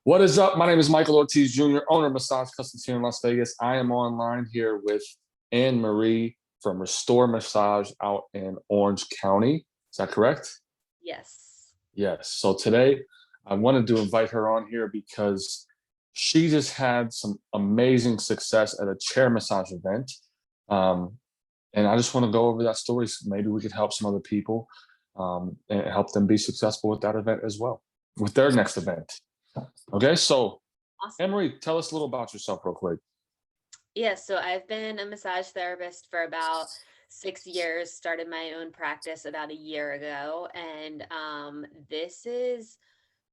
What is up? My name is Michael Ortiz Jr., owner of Massage Customs here in Las Vegas. I am online here with Anne Marie from Restore Massage out in Orange County. Is that correct? Yes. Yes. So today I wanted to invite her on here because she just had some amazing success at a chair massage event. Um, and I just want to go over that story. So maybe we could help some other people and help them be successful with that event as well, with their next event. Okay, so Awesome. Emery, tell us a little about yourself real quick. Yeah, so I've been a massage therapist for about 6 years, started my own practice about a year ago. And this is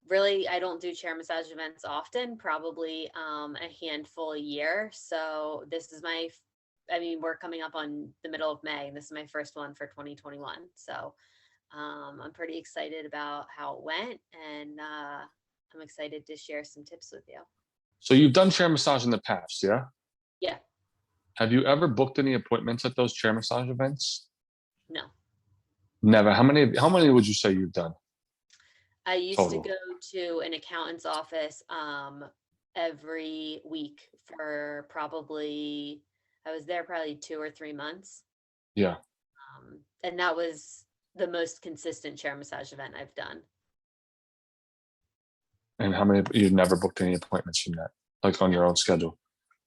really, I don't do chair massage events often, probably a handful a year. So this is we're coming up on the middle of May, and this is my first one for 2021. So I'm pretty excited about how it went, and I'm excited to share some tips with you. So you've done chair massage in the past, yeah? Yeah, Have you ever booked any appointments at those chair massage events? no. Never. How many would you say you've done I used to total? go to an accountant's office every week for probably, I was there probably 2 or 3 months. Yeah. And that was the most consistent chair massage event I've done. And how many you've never booked any appointments from that, like on No, your own schedule?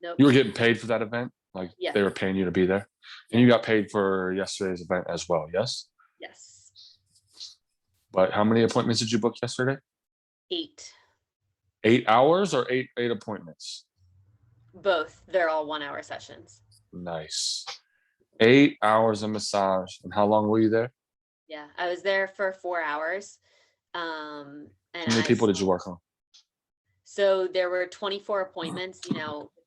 nope. You were getting paid for that event? Like Yeah, they were paying you to be there? And yeah, you got paid for yesterday's event as well, yes? yes. But how many appointments did you book yesterday? 8. 8 hours or eight appointments? Both. They're all 1 hour sessions. Nice. 8 hours of massage. And how long were you there? Yeah, I was there for 4 hours. And How many I people saw, did you work on? so there were 24 appointments.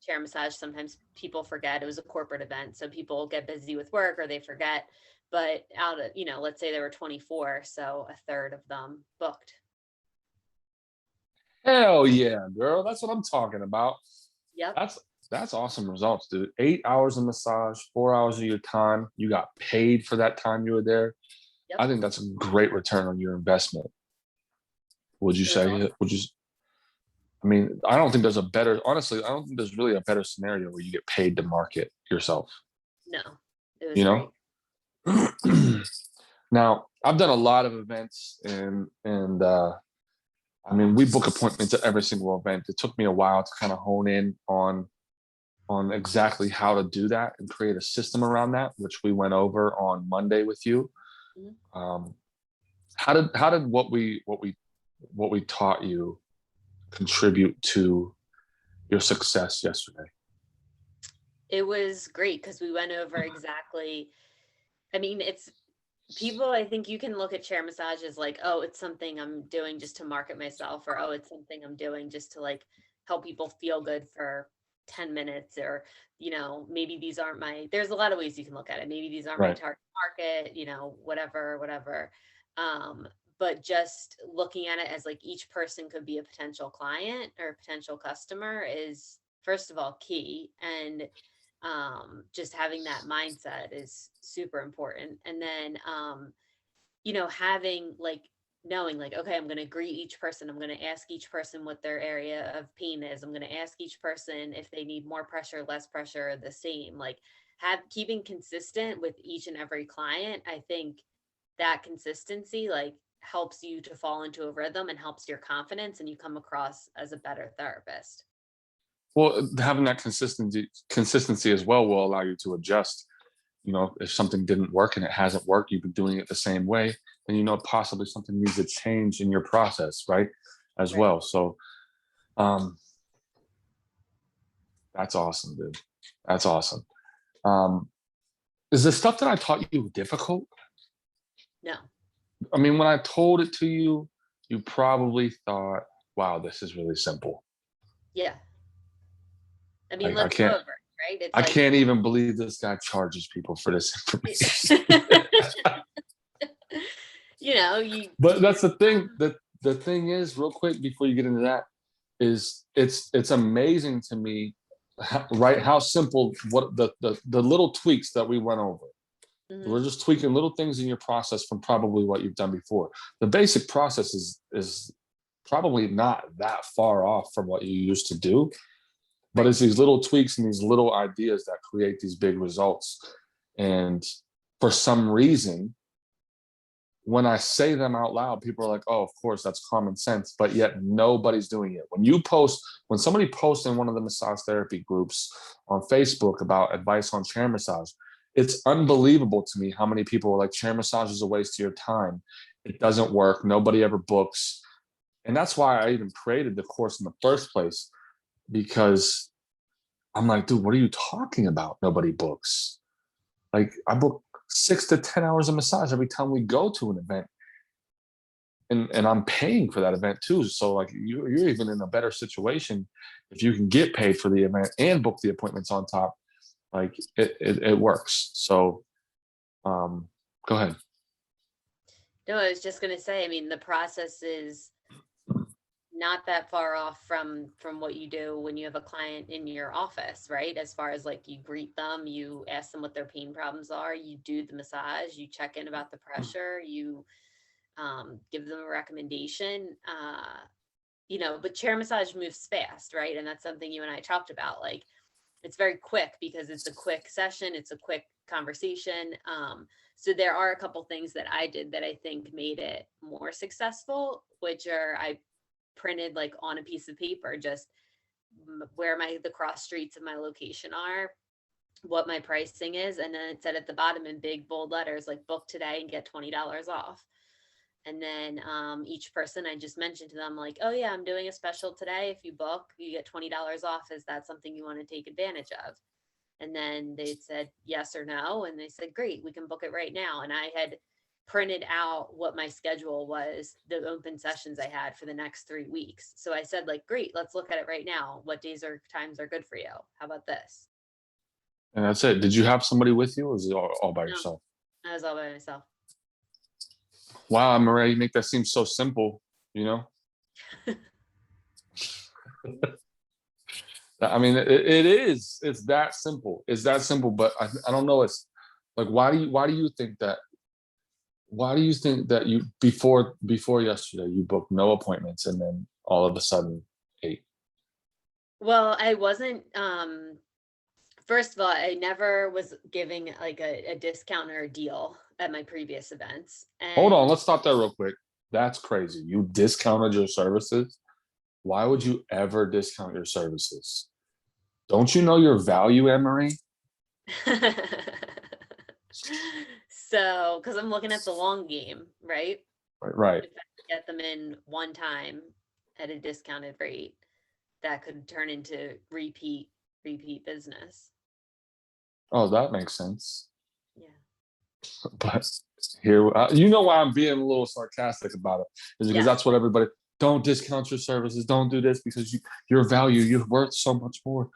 Chair massage, sometimes people forget it was a corporate event. So people get busy with work or they forget. But out of, let's say there were 24, so a third of them booked. Hell yeah, girl. That's what I'm talking about. Yep. That's that's awesome results, dude. 8 hours of massage, 4 hours of your time. You got paid for that time you were there. I Yep. think that's a great return on your investment. Would you It was say? awesome. Would you? I mean, I don't think there's a better. Honestly, I don't think there's really a better scenario where you get paid to market yourself. No, it was You great. know. Now, I've done a lot of events, and I mean, we book appointments at every single event. It took me a while to kind of hone in on exactly how to do that and create a system around that, which we went over on Monday with you. Mhm. Um, how did what we taught you contribute to your success yesterday? It was great because we went over exactly. It's people, I think you can look at chair massage as like, oh, it's something I'm doing just to market myself, or oh, it's something I'm doing just to like help people feel good for 10 minutes, or maybe these aren't my, there's a lot of ways you can look at it. Maybe these aren't my Right. target market, whatever. um but just looking at it as like each person could be a potential client or a potential customer is first of all key. And just having that mindset is super important. And then having like knowing like, okay, I'm going to greet each person, I'm going to ask each person what their area of pain is, I'm going to ask each person if they need more pressure, less pressure, the same, like have keeping consistent with each and every client. I think that consistency like helps you to fall into a rhythm and helps your confidence, and you come across as a better therapist. Well, having that consistency as well will allow you to adjust. If something didn't work and it hasn't worked, you've been doing it the same way, then possibly something needs to change in your process, right? As Right. well. So um that's awesome, dude. That's awesome. Um is the stuff that I taught you difficult? No. I mean, when I told it to you, you probably thought, wow, this is really simple. Yeah. Like I Let's go over can't it, right? It's I like, can't even believe this guy charges people for this information. you But you're that's the thing. The thing is, real quick before you get into that, is it's amazing to me, right? How simple what the little tweaks that we went over. mhm, We're just tweaking little things in your process from probably what you've done before. The basic process is probably not that far off from what you used to do. But Right. it's these little tweaks and these little ideas that create these big results. And for some reason, when I say them out loud, people are like, oh, of course, that's common sense. But yet nobody's doing it. When somebody posts in one of the massage therapy groups on Facebook about advice on chair massage, it's unbelievable to me how many people are like, chair massage is a waste of your time. It doesn't work. Nobody ever books. And that's why I even created the course in the first place, because I'm like, dude, what are you talking about? Nobody books. Like, I book 6 to 10 hours of massage every time we go to an event. And I'm paying for that event too. So like you're even in a better situation if you can get paid for the event and book the appointments on top. Like it works. So go ahead. No, I was just gonna say, I mean, the process is not that far off from what you do when you have a client in your office, right? As far as like you greet them, you ask them what their pain problems are, you do the massage, you check in about the pressure, you give them a recommendation. But chair massage moves fast, right? And that's something you and I talked about. Like, it's very quick because it's a quick session, it's a quick conversation. So there are a couple things that I did that I think made it more successful, which are I printed like on a piece of paper, just where the cross streets of my location are, what my pricing is, and then it said at the bottom in big bold letters, like, book today and get $20 off. And then each person, I just mentioned to them, like, oh yeah, I'm doing a special today. If you book, you get $20 off. Is that something you want to take advantage of? And then they said yes or no. And they said, great, we can book it right now. And I had printed out what my schedule was, the open sessions I had for the next 3 weeks. So I said, like, great, let's look at it right now. What days or times are good for you? How about this? And that's it. Did you have somebody with you, or was it all by No, yourself? I was all by myself. Wow, Maria, you make that seem so simple, you know? I mean, it is. It's that simple. It's that simple. But I don't know. It's like, why do you think that? Why do you think that you before yesterday you booked no appointments and then all of a sudden 8? Well, I wasn't, first of all, I never was giving like a discount or a deal at my previous events. Hold on, And let's stop there real quick. That's crazy. You discounted your services. Why would you ever discount your services? Don't you know your value, Anne-Marie? so, because I'm looking at the long game, right? Right, right. If I could get them in one time at a discounted rate, that could turn into repeat business. Oh, that makes sense. Yeah. But here, you know why I'm being a little sarcastic about it is because Yes. that's what everybody. Don't discount your services. Don't do this because your value, you're worth so much more.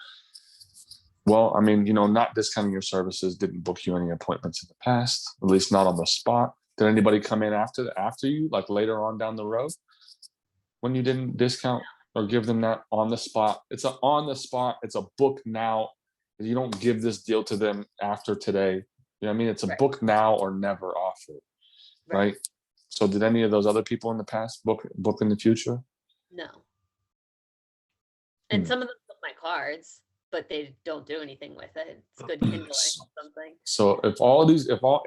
Well, I mean, not discounting your services didn't book you any appointments in the past, at least not on the spot. Did anybody come in after you, like later on down the road, when you didn't discount or give them that on the spot? It's a on the spot. It's a book now. You don't give this deal to them after today. You know what I mean? It's a Right. book now or never offer, right? So did any of those other people in the past book in the future? No. And Hmm. some of them took my cards, but they don't do anything with it. It's good kindling something. So if all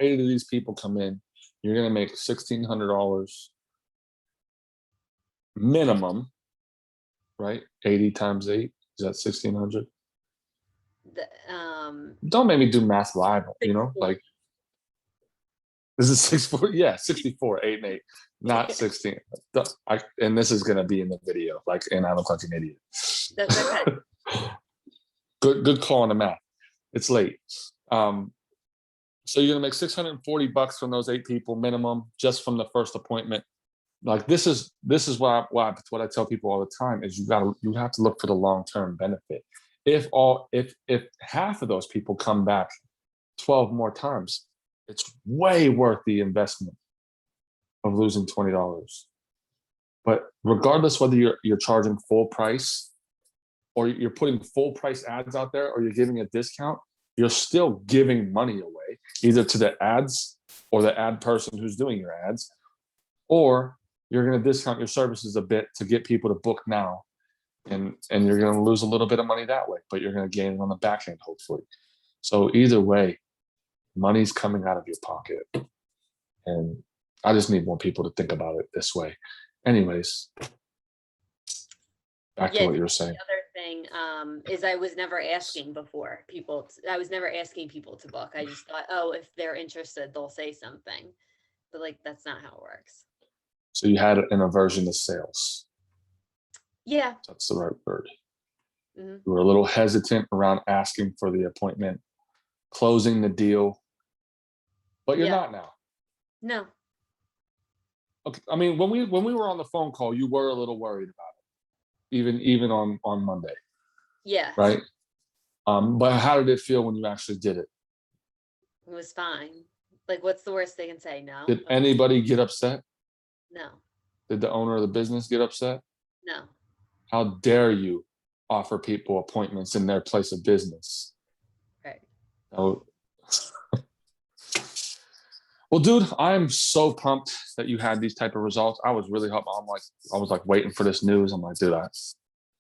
8 of these people come in, you're gonna make $1,600 minimum, right? 80 times 8 is that 1,600? The Don't make me do math live. Like 640. this is 640. Yeah, 64, 8 and 8, not 16. And this is gonna be in the video. Like, and I look like an idiot. That's okay. Good call on the math. It's late. So you're gonna make $640 from those 8 people minimum just from the first appointment. Like this is why I tell people all the time is you have to look for the long-term benefit. If half of those people come back 12 more times, it's way worth the investment of losing $20. But regardless whether you're charging full price or you're putting full price ads out there or you're giving a discount, you're still giving money away, either to the ads or the ad person who's doing your ads, or you're going to discount your services a bit to get people to book now. And you're going to lose a little bit of money that way, but you're going to gain it on the back end, hopefully. So either way, money's coming out of your pocket. And I just need more people to think about it this way. Anyways, back to Yeah, what you were the saying. other thing is I was never asking before people. I was never asking people to book. I just thought, oh, if they're interested, they'll say something. But like, that's not how it works. So you had an aversion to sales. Yeah. That's the right word. Hmm. You were a little hesitant around asking for the appointment, closing the deal, but you're Yeah. not now. No. Okay. I mean, when we were on the phone call, you were a little worried about it, even on Monday, Yeah. right? But how did it feel when you actually did it? It was fine. Like, what's the worst they can say? No. Did anybody get upset? No. Did the owner of the business get upset? No. How dare you offer people appointments in their place of business? Right. Oh, well, dude, I'm so pumped that you had these type of results. I was really hoping. I was like waiting for this news. I'm like, dude,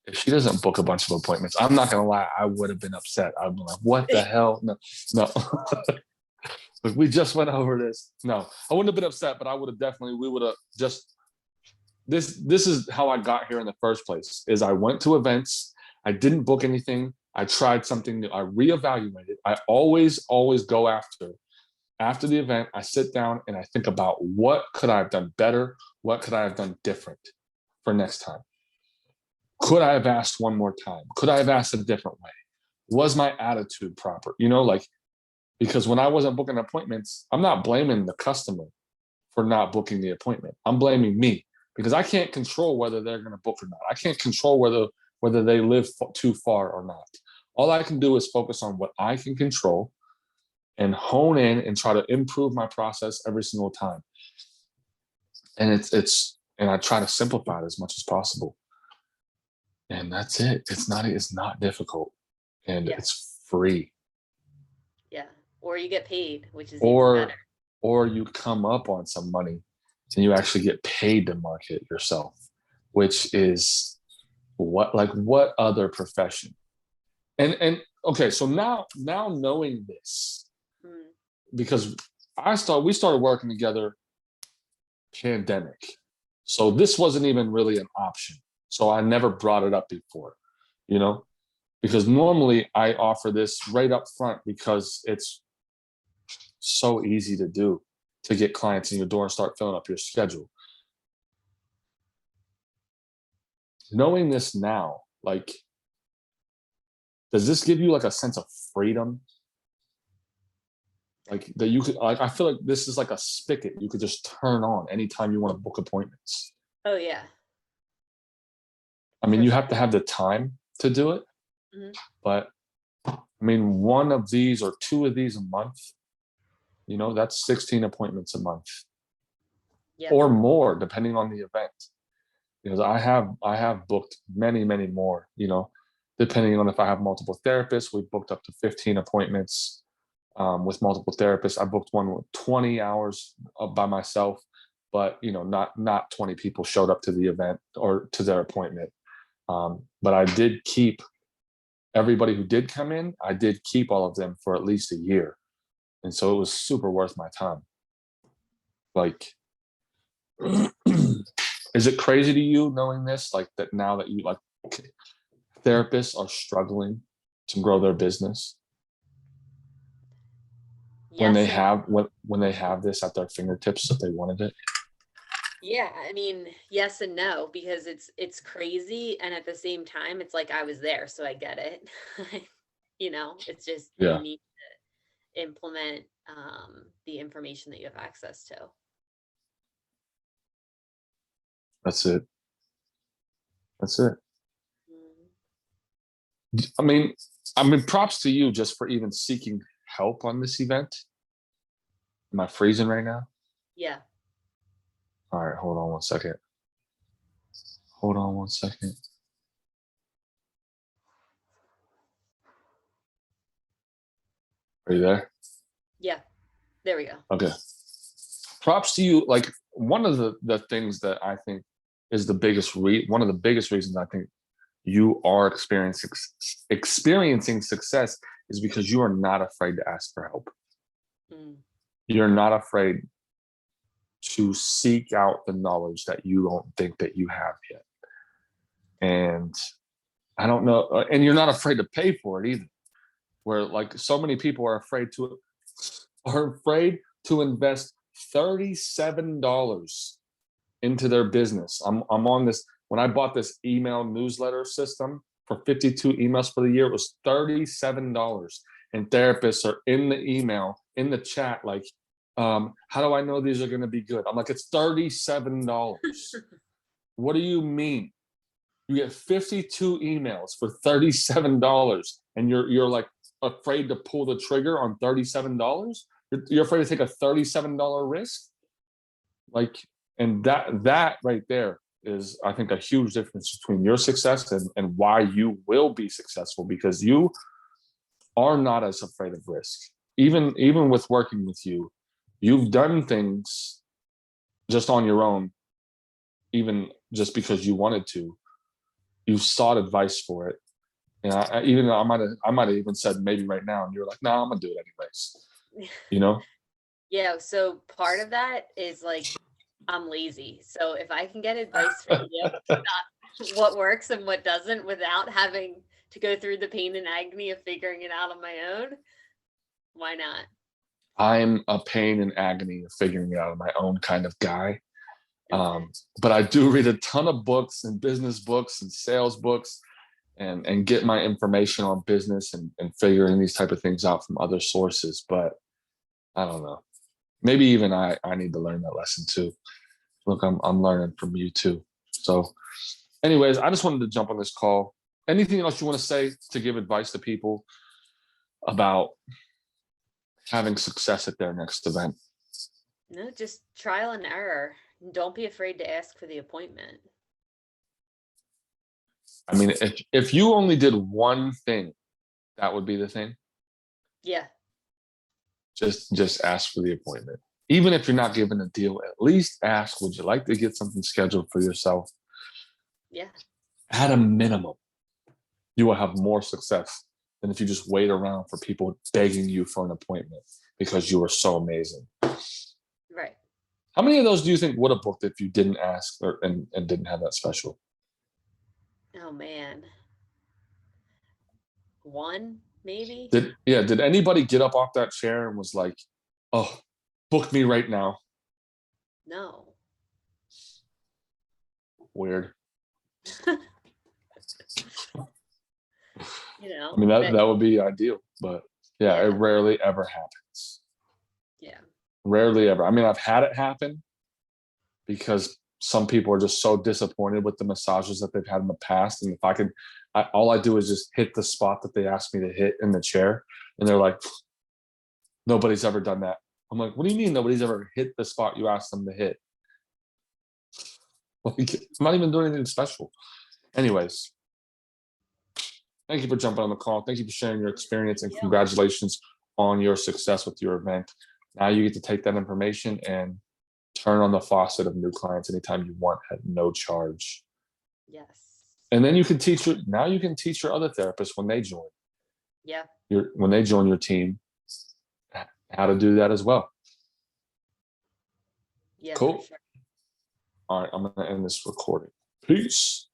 if she doesn't book a bunch of appointments, I'm not gonna lie, I would have been upset. I'd be like, what the hell? No, no. Like, we just went over this. No, I wouldn't have been upset, but I would have definitely. We would have just. This is how I got here in the first place. Is I went to events. I didn't book anything. I tried something new. I reevaluated. I always go after the event. I sit down and I think about what could I have done better? What could I have done different for next time? Could I have asked one more time? Could I have asked a different way? Was my attitude proper? Like, because when I wasn't booking appointments, I'm not blaming the customer for not booking the appointment. I'm blaming me because I can't control whether they're going to book or not. I can't control whether they live too far or not. All I can do is focus on what I can control and hone in and try to improve my process every single time. And and I try to simplify it as much as possible. And that's it. It's not difficult, and Yeah. it's free. Yeah. Or you get paid, which is even Or better. or you come up on some money and you actually get paid to market yourself, which is what other profession? And okay, so now knowing this, Mm. because we started working together pandemic. So this wasn't even really an option. So I never brought it up before, because normally I offer this right up front because it's so easy to do to get clients in your door and start filling up your schedule. Knowing this now, like, does this give you like a sense of freedom? Like that you could like I feel like this is like a spigot you could just turn on anytime you want to book appointments. Oh yeah. I mean, For you sure. have to have the time to do it, Mhm. but I mean, one of these or two of these a month, that's 16 appointments a month Yeah. or more, depending on the event. Because I have booked many, many more, depending on if I have multiple therapists. We've booked up to 15 appointments with multiple therapists. I booked one with 20 hours by myself, but not 20 people showed up to the event or to their appointment. But I did keep everybody who did come in. I did keep all of them for at least a year, and so it was super worth my time. Like, is it crazy to you knowing this? Like that now that you like therapists are struggling to grow their business when they Yes and have when they have this at their fingertips if they wanted it. yeah, I mean, yes and no, because it's crazy and at the same time it's like I was there, so I get it. It's just you Yeah, need to implement the information that you have access to. that's it. That's it. Mm. I mean, props to you just for even seeking help on this event. Am I freezing right now? Yeah. All right, hold on one second. Hold on one second. Are you there? Yeah. There we go. Okay. Props to you. Like, one of the things that I think is one of the biggest reasons I think you are experiencing success is because you are not afraid to ask for help. Mm, You're not afraid to seek out the knowledge that you don't think that you have yet. And I don't know, and you're not afraid to pay for it either. Where like so many people are afraid to invest $37 into their business. I'm on this. When I bought this email newsletter system for 52 emails for the year, it was $37. And therapists are in the email, in the chat, like, how do I know these are going to be good? I'm like, it's $37. What do you mean? You get 52 emails for $37, and you're like afraid to pull the trigger on $37? You're afraid to take a $37 risk? Like, and that right there is, I think, a huge difference between your success and why you will be successful, because you are not as afraid of risk. Even with working with you, you've done things just on your own, even just because you wanted to. You've sought advice for it. And even though I might have even said maybe right now, and you're like, no, I'm gonna do it anyways. You know? Yeah, so part of that is like I'm lazy. So if I can get advice from you about what works and what doesn't without having to go through the pain and agony of figuring it out on my own, why not? I'm a pain and agony of figuring it out on my own kind of guy. Okay. But I do read a ton of books and business books and sales books, and get my information on business and figuring these type of things out from other sources. But I don't know. Maybe even I need to learn that lesson too. Look, I'm learning from you too. So anyways, I just wanted to jump on this call. Anything else you want to say to give advice to people about having success at their next event? No, just trial and error. Don't be afraid to ask for the appointment. I mean, if you only did one thing, that would be the thing. Yeah. Just ask for the appointment. Even if you're not given a deal, at least ask, would you like to get something scheduled for yourself? Yeah. At a minimum, you will have more success than if you just wait around for people begging you for an appointment because you were so amazing. Right. How many of those do you think would have booked if you didn't ask and didn't have that special? Oh man. One, maybe? Did anybody get up off that chair and was like, oh, book me right now? No. Weird. You I mean, but that would be ideal, but yeah, it yeah, rarely ever happens. yeah. Rarely ever. I mean, I've had it happen because some people are just so disappointed with the massages that they've had in the past. And if I can, all I do is just hit the spot that they asked me to hit in the chair. And they're like, nobody's ever done that. I'm like, what do you mean nobody's ever hit the spot you asked them to hit? Like, I'm not even doing anything special. Anyways, thank you for jumping on the call. Thank you for sharing your experience, and Yeah. congratulations on your success with your event. Now you get to take that information and turn on the faucet of new clients anytime you want at no charge. Yes. And then you can teach your other therapists when they join Yeah. your team how to do that as well. Yeah, for Cool. sure. All right, I'm going to end this recording. Peace.